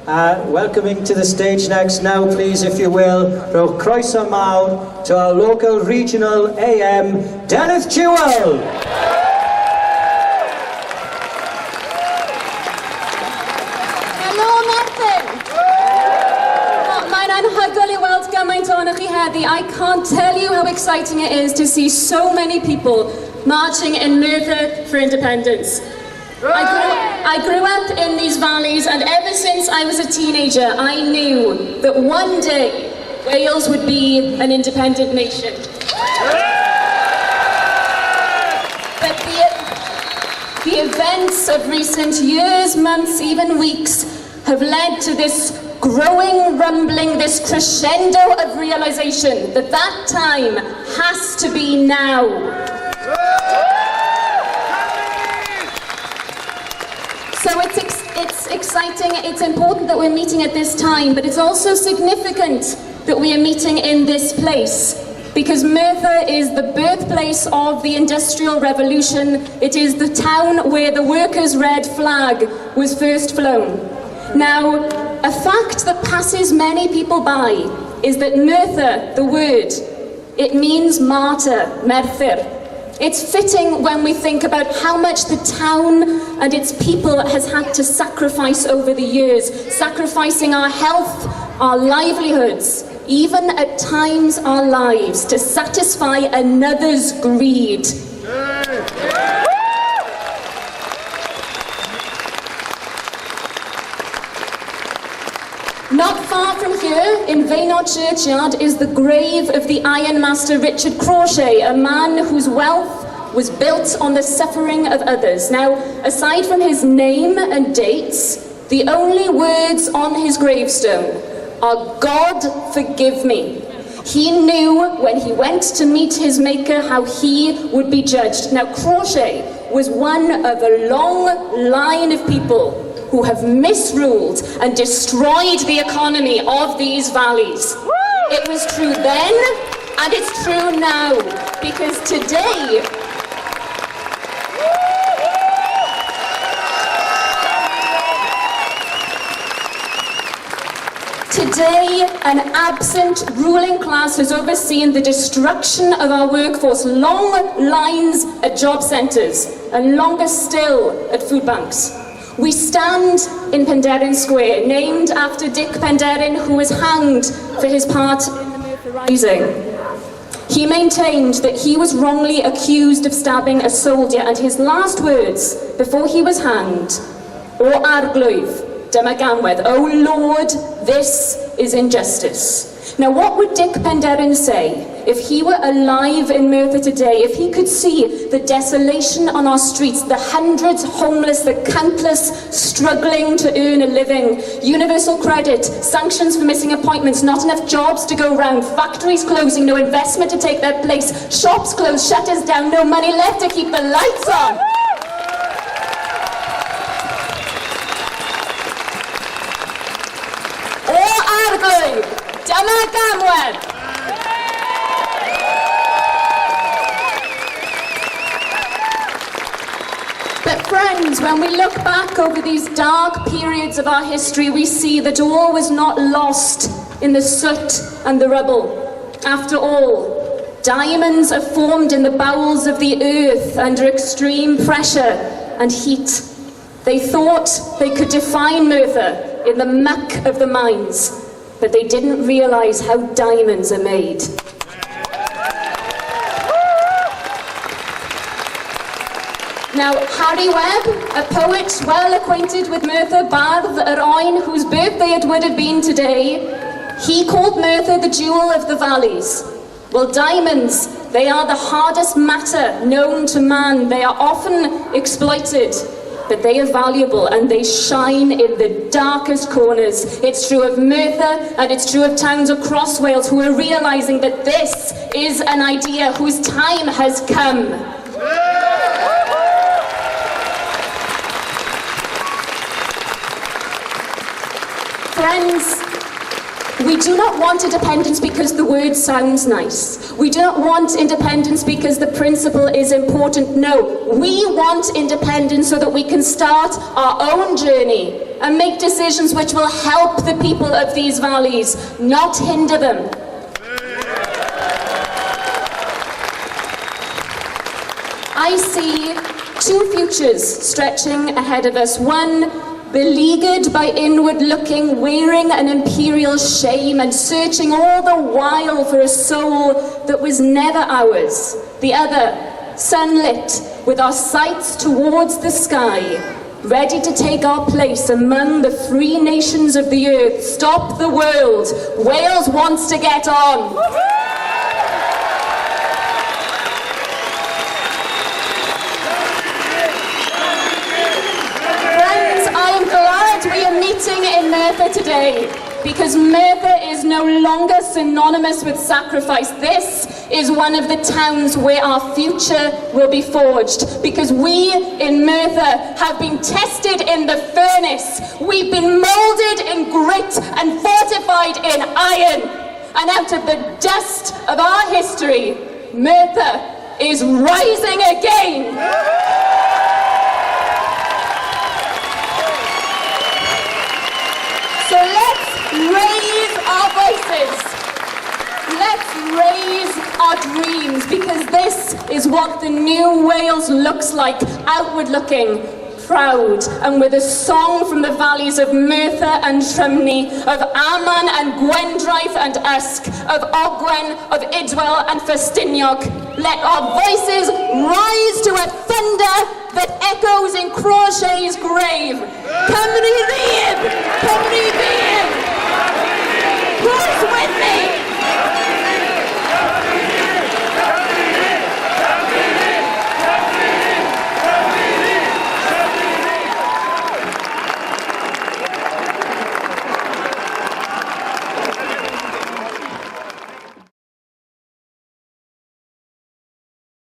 Welcoming to the stage next now, please, if you will, rhowch croeso mawr to our local regional AM, Delyth Jewell. Helo, Merthyr! Mae'n anhygoel I weld gymaint ohonoch chi heddi. I can't tell you how exciting it is to see so many people marching in Merthyr for independence. I grew up in these valleys, and ever since I was a teenager, I knew that one day Wales would be an independent nation. But the events of recent years, months, even weeks, have led to this growing rumbling, this crescendo of realization that that time has to be now. So it's exciting, it's important that we're meeting at this time, but it's also significant that we are meeting in this place, because Merthyr is the birthplace of the Industrial Revolution. It is the town where the workers' red flag was first flown. Now, a fact that passes many people by is that Merthyr, the word, it means martyr, Merthyr. It's fitting when we think about how much the town and its people has had to sacrifice over the years, sacrificing our health, our livelihoods, even at times our lives, to satisfy another's greed. Not far from here, in Vaynor churchyard, is the grave of the ironmaster Richard Crauchete, a man whose wealth was built on the suffering of others. Now, aside from his name and dates, the only words on his gravestone are, "God forgive me." He knew when he went to meet his maker how he would be judged. Now, Crauchete was one of a long line of people who have misruled and destroyed the economy of these valleys. It was true then, and it's true now, because today, an absent ruling class has overseen the destruction of our workforce, long lines at job centres, and longer still at food banks. We stand in Penderyn Square, named after Dic Penderyn, who was hanged for his part in the Merthyr Rising. He maintained that he was wrongly accused of stabbing a soldier, and his last words before he was hanged, "O arglwydd, dyma ganwedd, O Lord, this is injustice." Now, what would Dic Penderyn say if he were alive in Merthyr today, if he could see the desolation on our streets, the hundreds homeless, the countless struggling to earn a living, universal credit, sanctions for missing appointments, not enough jobs to go round, factories closing, no investment to take their place, shops closed, shutters down, no money left to keep the lights on? O arglwydd, dyma ganwedd! But friends, when we look back over these dark periods of our history, we see that all was not lost in the soot and the rubble. After all, diamonds are formed in the bowels of the earth under extreme pressure and heat. They thought they could define Merthyr in the muck of the mines, but they didn't realise how diamonds are made. Now, Harry Webb, a poet well acquainted with Merthyr, bardd yr oen, whose birthday it would have been today, he called Merthyr the jewel of the valleys. Well, diamonds, they are the hardest matter known to man. They are often exploited, but they are valuable and they shine in the darkest corners. It's true of Merthyr, and it's true of towns across Wales who are realising that this is an idea whose time has come. Friends, we do not want independence because the word sounds nice. We do not want independence because the principle is important. No, we want independence so that we can start our own journey and make decisions which will help the people of these valleys, not hinder them. I see two futures stretching ahead of us. One, beleaguered by inward looking, wearing an imperial shame and searching all the while for a soul that was never ours. The other, sunlit, with our sights towards the sky, ready to take our place among the free nations of the earth. Stop the world. Wales wants to get on. We are meeting in Merthyr today because Merthyr is no longer synonymous with sacrifice. This is one of the towns where our future will be forged, because we in Merthyr have been tested in the furnace. We've been moulded in grit and fortified in iron. And out of the dust of our history, Merthyr is rising again. So let's raise our voices. Let's raise our dreams, because this is what the new Wales looks like, outward looking, proud, and with a song from the valleys of Merthyr and Trymni, of Aman and Gwendraeth and Usk, of Ogwen, of Idwell and Festiniog. Let our voices rise to a thunder that echoes in Crauchete's grave. Cymru Ddydd!